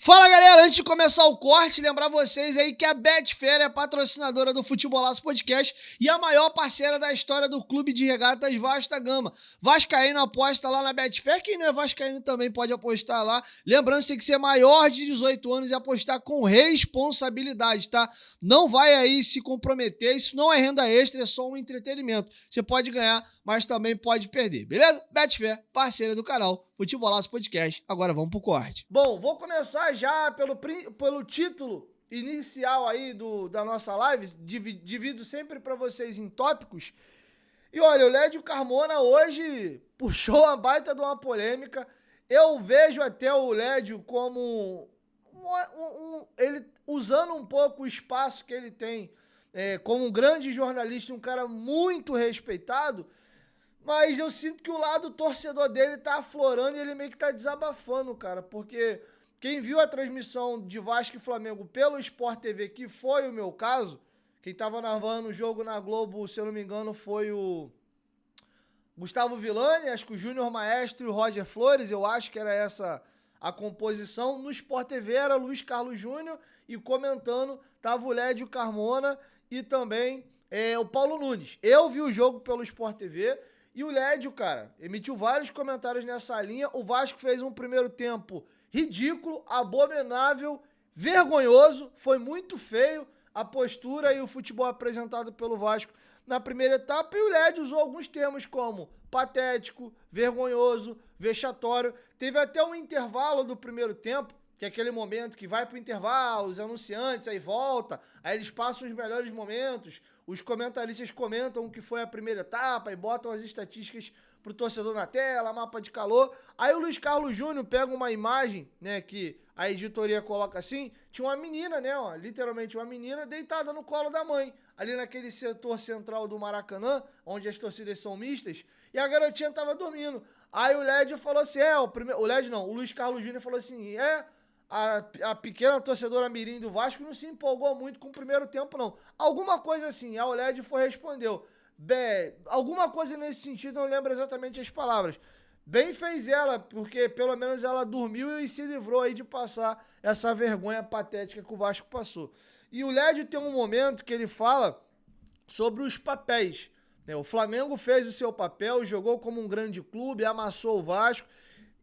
Fala galera, antes de começar o corte, lembrar vocês aí que a Betfair é patrocinadora do Futebolaço Podcast e a maior parceira da história do Clube de Regatas Vasco da Gama. Vascaíno aposta lá na Betfair, quem não é vascaíno também pode apostar lá. Lembrando que tem que ser maior de 18 anos e apostar com responsabilidade, tá? Não vai aí se comprometer, isso não é renda extra, é só um entretenimento. Você pode ganhar, mas também pode perder, beleza? Betfair, parceira do canal Futebolaço Podcast. Agora vamos pro corte. Bom, vou começar já pelo título inicial aí da nossa live. Divido sempre para vocês em tópicos. E olha, o Lédio Carmona hoje puxou uma baita de uma polêmica. Eu vejo até o Lédio como ele usando um pouco o espaço que ele tem como um grande jornalista, um cara muito respeitado. Mas eu sinto que o lado torcedor dele tá aflorando e ele meio que tá desabafando, cara. Porque quem viu a transmissão de Vasco e Flamengo pelo Sport TV, que foi o meu caso, quem tava narrando o jogo na Globo, se eu não me engano, foi o Gustavo Villani, acho que o Júnior Maestro e o Roger Flores, eu acho que era essa a composição. No Sport TV era Luiz Carlos Júnior e comentando tava o Lédio Carmona e também o Paulo Nunes. Eu vi o jogo pelo Sport TV. E o Lédio, cara, emitiu vários comentários nessa linha. O Vasco fez um primeiro tempo ridículo, abominável, vergonhoso. Foi muito feio a postura e o futebol apresentado pelo Vasco na primeira etapa. E o Lédio usou alguns termos como patético, vergonhoso, vexatório. Teve até um intervalo do primeiro tempo, que é aquele momento que vai pro intervalo, os anunciantes, aí volta, aí eles passam os melhores momentos, os comentaristas comentam o que foi a primeira etapa e botam as estatísticas pro torcedor na tela, mapa de calor. Aí o Luiz Carlos Júnior pega uma imagem, né, que a editoria coloca assim, tinha uma menina, né, ó, literalmente uma menina deitada no colo da mãe, ali naquele setor central do Maracanã, onde as torcidas são mistas, e a garotinha tava dormindo. Aí o Lédio falou assim, o Luiz Carlos Júnior falou assim, a pequena torcedora mirim do Vasco não se empolgou muito com o primeiro tempo, não. Alguma coisa assim, a Oled respondeu. Alguma coisa nesse sentido, não lembro exatamente as palavras. Bem fez ela, porque pelo menos ela dormiu e se livrou aí de passar essa vergonha patética que o Vasco passou. E o Lédio tem um momento que ele fala sobre os papéis. O Flamengo fez o seu papel, jogou como um grande clube, amassou o Vasco,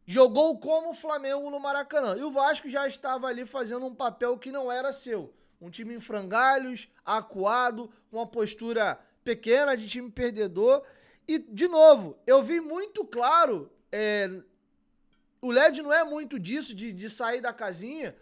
jogou como o Flamengo no Maracanã. E o Vasco já estava ali fazendo um papel que não era seu. Um time em frangalhos, acuado, com uma postura pequena de time perdedor. E, de novo, eu vi muito claro, o Lédio não é muito disso, de sair da casinha.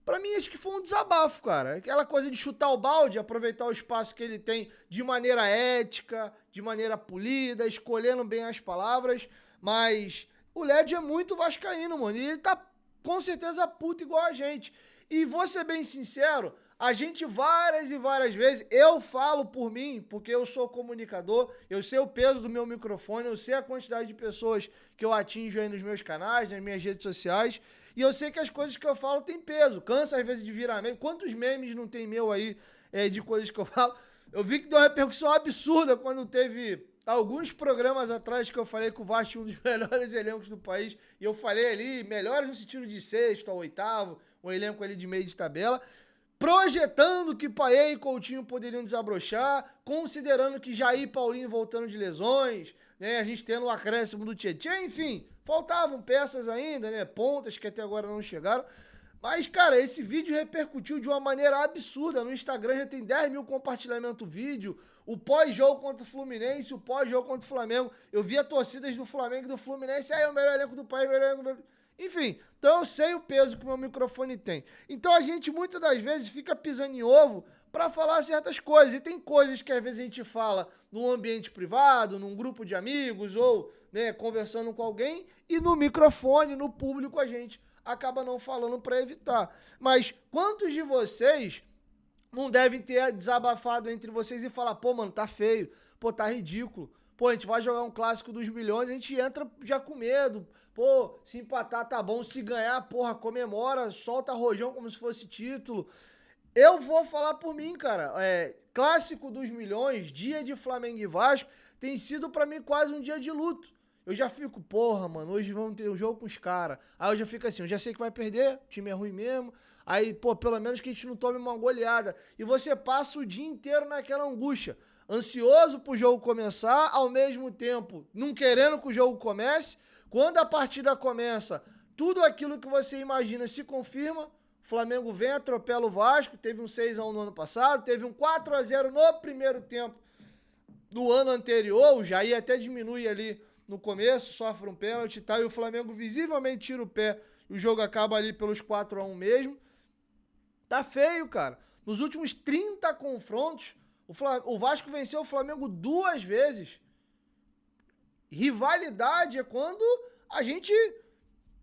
Pra mim, acho que foi um desabafo, cara. Aquela coisa de chutar o balde, aproveitar o espaço que ele tem de maneira ética, de maneira polida, escolhendo bem as palavras, mas o Lédio é muito vascaíno, mano, e ele tá com certeza puto igual a gente. E vou ser bem sincero, a gente várias e várias vezes, eu falo por mim, porque eu sou comunicador, eu sei o peso do meu microfone, eu sei a quantidade de pessoas que eu atinjo aí nos meus canais, nas minhas redes sociais, e eu sei que as coisas que eu falo têm peso, cansa às vezes de virar meme. Quantos memes não tem meu aí de coisas que eu falo? Eu vi que deu uma repercussão absurda quando teve alguns programas atrás que eu falei que o Vasco tinha um dos melhores elencos do país, e eu falei ali, melhores no sentido de sexto ao oitavo, um elenco ali de meio de tabela, projetando que Payet e Coutinho poderiam desabrochar, considerando que Jair e Paulinho voltando de lesões, né, a gente tendo o acréscimo do Tietchan, enfim, faltavam peças ainda, né, pontas que até agora não chegaram. Mas, cara, esse vídeo repercutiu de uma maneira absurda. No Instagram já tem 10 mil compartilhamentos do vídeo. O pós-jogo contra o Fluminense, o pós-jogo contra o Flamengo. Eu vi as torcidas do Flamengo e do Fluminense. É o melhor elenco do país, o melhor elenco do... Enfim, então eu sei o peso que o meu microfone tem. Então a gente, muitas das vezes, fica pisando em ovo para falar certas coisas. E tem coisas que às vezes a gente fala num ambiente privado, num grupo de amigos, ou, né, conversando com alguém, e no microfone, no público, a gente acaba não falando para evitar. Mas quantos de vocês não devem ter desabafado entre vocês e falar, pô, mano, tá feio, pô, tá ridículo, pô, a gente vai jogar um clássico dos milhões, a gente entra já com medo, pô, se empatar tá bom, se ganhar, porra, comemora, solta rojão como se fosse título. Eu vou falar por mim, cara, clássico dos milhões, dia de Flamengo e Vasco, tem sido pra mim quase um dia de luto. eu já fico, porra, mano, hoje vamos ter um jogo com os caras. Aí eu já fico assim, eu já sei que vai perder, o time é ruim mesmo. Aí, pô, pelo menos que a gente não tome uma goleada. E você passa o dia inteiro naquela angústia. Ansioso pro jogo começar, ao mesmo tempo não querendo que o jogo comece. Quando a partida começa, tudo aquilo que você imagina se confirma. O Flamengo vem, atropela o Vasco, teve um 6-1 no ano passado, teve um 4-0 no primeiro tempo do ano anterior. O Jair até diminui ali no começo, sofre um pênalti e tal, e o Flamengo visivelmente tira o pé. O jogo acaba ali pelos 4-1 mesmo. Tá feio, cara. Nos últimos 30 confrontos, o Vasco venceu o Flamengo 2 vezes. Rivalidade é quando a gente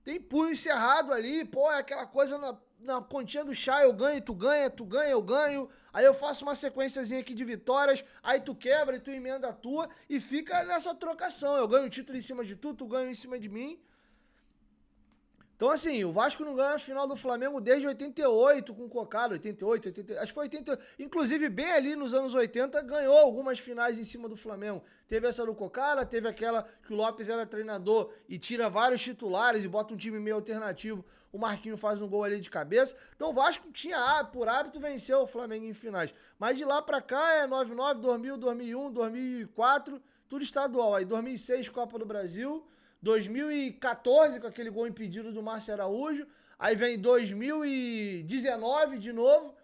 tem punho cerrado ali, pô, é aquela coisa na pontinha do chá, eu ganho, tu ganha, eu ganho. Aí eu faço uma sequenciazinha aqui de vitórias, aí tu quebra e tu emenda a tua e fica nessa trocação. Eu ganho o título em cima de tu ganha em cima de mim. Então, assim, o Vasco não ganha a final do Flamengo desde 88 com o Cocada, 88, acho que foi 88. Inclusive, bem ali nos anos 80, ganhou algumas finais em cima do Flamengo. Teve essa do Cocada, teve aquela que o Lopes era treinador e tira vários titulares e bota um time meio alternativo. O Marquinho faz um gol ali de cabeça. Então, o Vasco tinha, por hábito, venceu o Flamengo em finais. Mas de lá pra cá é 99, 2000, 2001, 2004, tudo estadual. Aí 2006, Copa do Brasil. 2014, com aquele gol impedido do Márcio Araújo. Aí vem 2019 de novo,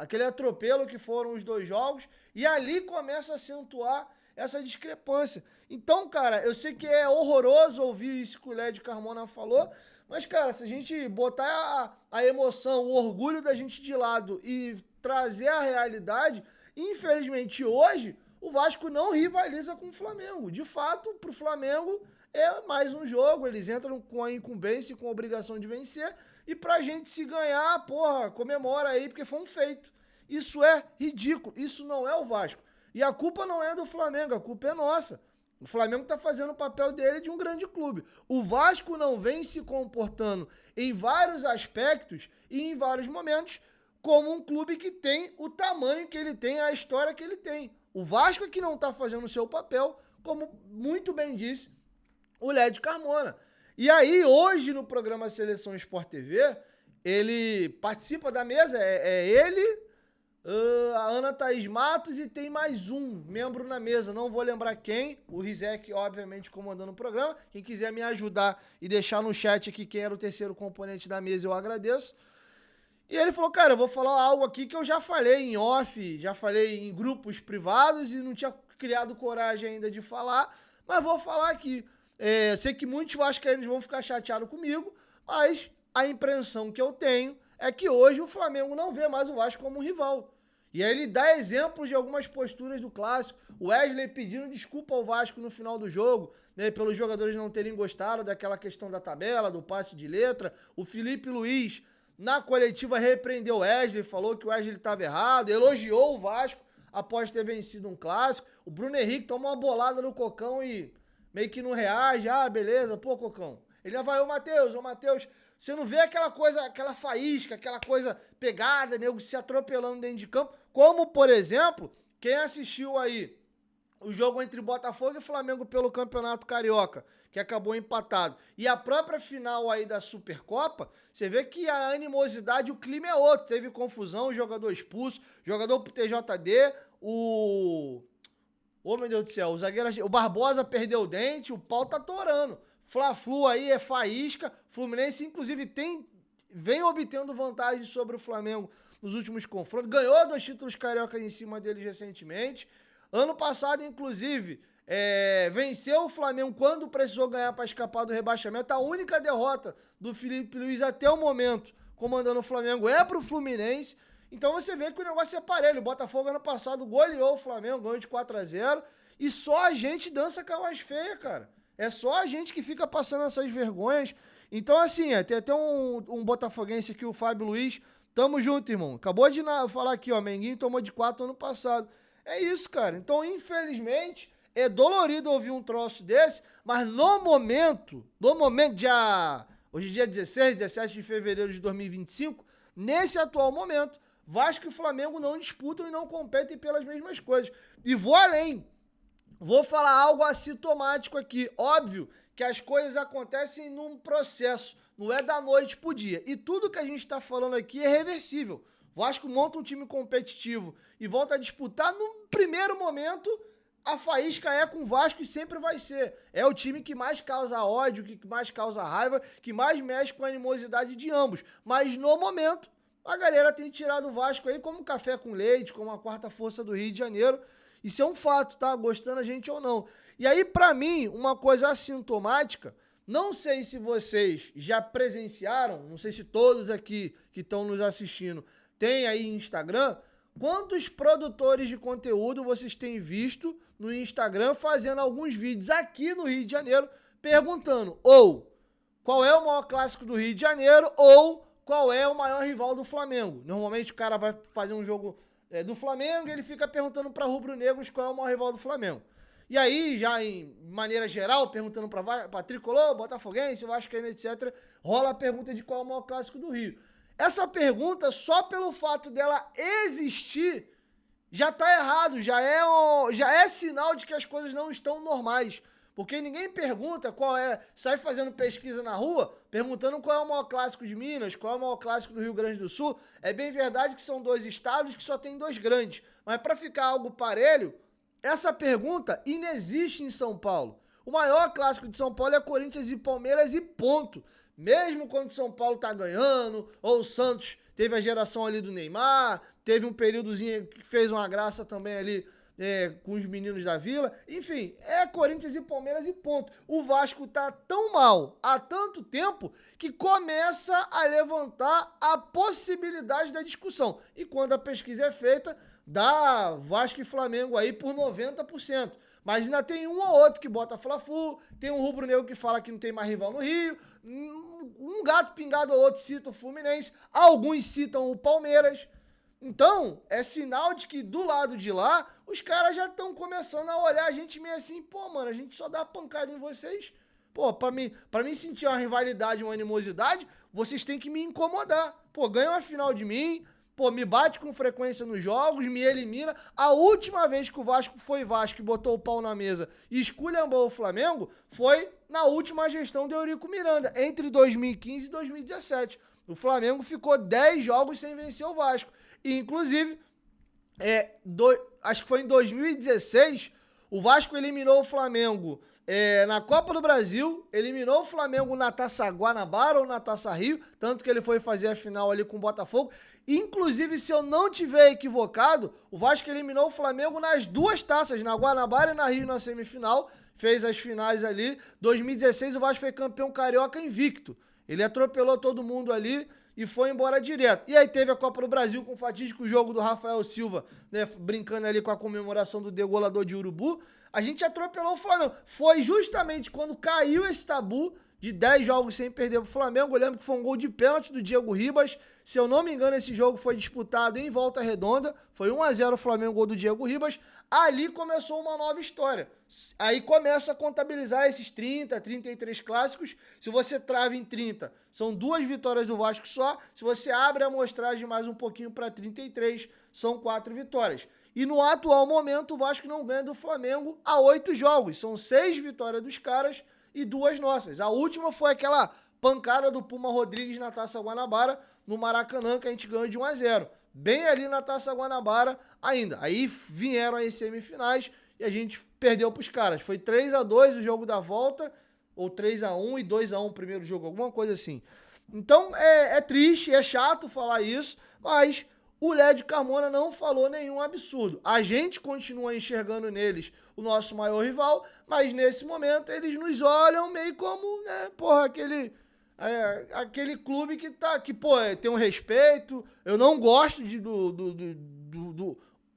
aquele atropelo que foram os 2 jogos. E ali começa a acentuar essa discrepância. Então, cara, eu sei que é horroroso ouvir isso que o Lédio Carmona falou, mas, cara, se a gente botar a emoção, o orgulho da gente de lado e trazer a realidade, infelizmente hoje o Vasco não rivaliza com o Flamengo. De fato, pro Flamengo é mais um jogo, eles entram com a incumbência e com a obrigação de vencer, e pra gente se ganhar, porra, comemora aí, porque foi um feito. Isso é ridículo, isso não é o Vasco. E a culpa não é do Flamengo, a culpa é nossa. O Flamengo tá fazendo o papel dele de um grande clube. O Vasco não vem se comportando em vários aspectos e em vários momentos como um clube que tem o tamanho que ele tem, a história que ele tem. O Vasco é que não tá fazendo o seu papel, como muito bem disse o Lédio Carmona. E aí, hoje, no programa Seleção Sport TV, ele participa da mesa, ele, a Ana Thaís Matos e tem mais um membro na mesa, não vou lembrar quem, o Rizek, obviamente, comandando o programa. Quem quiser me ajudar e deixar no chat aqui quem era o terceiro componente da mesa, eu agradeço. E ele falou, cara, eu vou falar algo aqui que eu já falei em off, já falei em grupos privados e não tinha criado coragem ainda de falar, mas vou falar aqui. Eu sei que muitos vascaínos vão ficar chateados comigo, mas a impressão que eu tenho é que hoje o Flamengo não vê mais o Vasco como um rival. E aí ele dá exemplos de algumas posturas do clássico. O Wesley pedindo desculpa ao Vasco no final do jogo, né, pelos jogadores não terem gostado daquela questão da tabela, do passe de letra. O Felipe Luiz, na coletiva, repreendeu o Wesley, falou que o Wesley estava errado, elogiou o Vasco após ter vencido um clássico. O Bruno Henrique toma uma bolada no Cocão e meio que não reage, beleza, pô, Cocão. Ele já vai, ô Matheus, você não vê aquela coisa, aquela faísca, aquela coisa pegada, nego se atropelando dentro de campo, como, por exemplo, quem assistiu aí o jogo entre Botafogo e Flamengo pelo Campeonato Carioca, que acabou empatado, e a própria final aí da Supercopa, você vê que a animosidade, o clima é outro, teve confusão, o jogador expulso, jogador pro TJD, meu Deus do céu, o Barbosa perdeu o dente, o pau tá torando. Fla-Flu aí é faísca. Fluminense, inclusive, vem obtendo vantagem sobre o Flamengo nos últimos confrontos. Ganhou 2 títulos cariocas em cima deles recentemente. Ano passado, inclusive, venceu o Flamengo quando precisou ganhar para escapar do rebaixamento. A única derrota do Felipe Luiz até o momento, comandando o Flamengo, é pro Fluminense. Então você vê que o negócio é parelho. O Botafogo ano passado goleou o Flamengo, ganhou de 4-0. E só a gente dança com a voz feia, cara. É só a gente que fica passando essas vergonhas. Então, assim, tem até um botafoguense aqui, o Fábio Luiz. Tamo junto, irmão. Acabou de falar aqui, ó. Menguinho tomou de 4 ano passado. É isso, cara. Então, infelizmente, é dolorido ouvir um troço desse. Mas no momento, hoje é dia 16, 17 de fevereiro de 2025, nesse atual momento, Vasco e Flamengo não disputam e não competem pelas mesmas coisas. E vou além. Vou falar algo assintomático aqui. Óbvio que as coisas acontecem num processo, não é da noite pro dia. E tudo que a gente está falando aqui é reversível. O Vasco monta um time competitivo e volta a disputar. No primeiro momento, a faísca é com o Vasco e sempre vai ser. É o time que mais causa ódio, que mais causa raiva, que mais mexe com a animosidade de ambos. Mas no momento, a galera tem tirado o Vasco aí como café com leite, como a quarta força do Rio de Janeiro. Isso é um fato, tá? Gostando a gente ou não. E aí, pra mim, uma coisa assintomática, não sei se vocês já presenciaram, não sei se todos aqui que estão nos assistindo têm aí Instagram, quantos produtores de conteúdo vocês têm visto no Instagram fazendo alguns vídeos aqui no Rio de Janeiro perguntando ou qual é o maior clássico do Rio de Janeiro ou qual é o maior rival do Flamengo. Normalmente o cara vai fazer um jogo do Flamengo e ele fica perguntando para rubro-negros qual é o maior rival do Flamengo. E aí, já em maneira geral, perguntando para Tricolor, Botafoguense, Vascaíno, etc., rola a pergunta de qual é o maior clássico do Rio. Essa pergunta, só pelo fato dela existir, já tá errado, já é sinal de que as coisas não estão normais. Porque ninguém pergunta sai fazendo pesquisa na rua, perguntando qual é o maior clássico de Minas, qual é o maior clássico do Rio Grande do Sul. É bem verdade que são 2 estados que só tem 2 grandes. Mas para ficar algo parelho, essa pergunta inexiste em São Paulo. O maior clássico de São Paulo é Corinthians e Palmeiras e ponto. Mesmo quando São Paulo tá ganhando, ou o Santos teve a geração ali do Neymar, teve um períodozinho que fez uma graça também ali com os meninos da Vila. Enfim, é Corinthians e Palmeiras e ponto. O Vasco tá tão mal há tanto tempo que começa a levantar a possibilidade da discussão. E quando a pesquisa é feita, dá Vasco e Flamengo aí por 90%. Mas ainda tem um ou outro que bota Fla-Flu, tem um rubro-negro que fala que não tem mais rival no Rio, um gato pingado ou outro cita o Fluminense, alguns citam o Palmeiras. Então, é sinal de que do lado de lá, os caras já estão começando a olhar a gente meio assim, pô, mano, a gente só dá pancada em vocês. Pô, pra mim sentir uma rivalidade, uma animosidade, vocês têm que me incomodar. Pô, ganha uma final de mim, pô, me bate com frequência nos jogos, me elimina. A última vez que o Vasco foi Vasco e botou o pau na mesa e esculhambou o Flamengo foi na última gestão do Eurico Miranda, entre 2015 e 2017. O Flamengo ficou 10 jogos sem vencer o Vasco. E, inclusive, acho que foi em 2016, o Vasco eliminou o Flamengo na Copa do Brasil, eliminou o Flamengo na Taça Guanabara ou na Taça Rio, tanto que ele foi fazer a final ali com o Botafogo. Inclusive, se eu não tiver equivocado, o Vasco eliminou o Flamengo nas 2 taças, na Guanabara e na Rio na semifinal, fez as finais ali. 2016 o Vasco foi campeão carioca invicto. Ele atropelou todo mundo ali e foi embora direto. E aí teve a Copa do Brasil com o fatídico jogo do Rafael Silva, né, brincando ali com a comemoração do degolador de Urubu. A gente atropelou o Flamengo. Foi justamente quando caiu esse tabu de 10 jogos sem perder pro Flamengo. Eu lembro que foi um gol de pênalti do Diego Ribas. Se eu não me engano, esse jogo foi disputado em Volta Redonda. Foi 1-0 o Flamengo, gol do Diego Ribas. Ali começou uma nova história. Aí começa a contabilizar esses 30, 33 clássicos. Se você trava em 30, são 2 vitórias do Vasco só. Se você abre a amostragem mais um pouquinho para 33, são 4 vitórias. E no atual momento, o Vasco não ganha do Flamengo há 8 jogos. São 6 vitórias dos caras e 2 nossas. A última foi aquela pancada do Puma Rodrigues na Taça Guanabara, no Maracanã, que a gente ganhou de 1-0. Bem ali na Taça Guanabara ainda. Aí vieram as semifinais e a gente perdeu pros caras. Foi 3-2 o jogo da volta, ou 3-1 e 2-1 o primeiro jogo, alguma coisa assim. Então é triste, é chato falar isso, mas o Lédio Carmona não falou nenhum absurdo. A gente continua enxergando neles o nosso maior rival, mas nesse momento eles nos olham meio como, né, porra, aquele clube que tem um respeito. Eu não gosto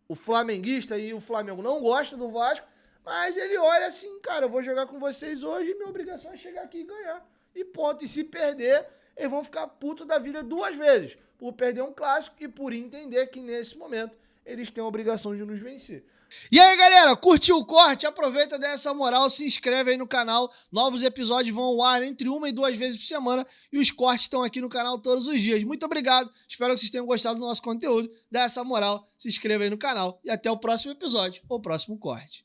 o flamenguista e o Flamengo não gosta do Vasco, mas ele olha assim, cara, eu vou jogar com vocês hoje e minha obrigação é chegar aqui e ganhar. E ponto. E se perder, eles vão ficar putos da vida 2 vezes. Por perder um clássico e por entender que nesse momento eles têm a obrigação de nos vencer. E aí, galera, curtiu o corte? Aproveita dessa moral, se inscreve aí no canal. Novos episódios vão ao ar entre 1 e 2 vezes por semana e os cortes estão aqui no canal todos os dias. Muito obrigado, espero que vocês tenham gostado do nosso conteúdo. Dá essa moral, se inscreva aí no canal e até o próximo episódio ou próximo corte.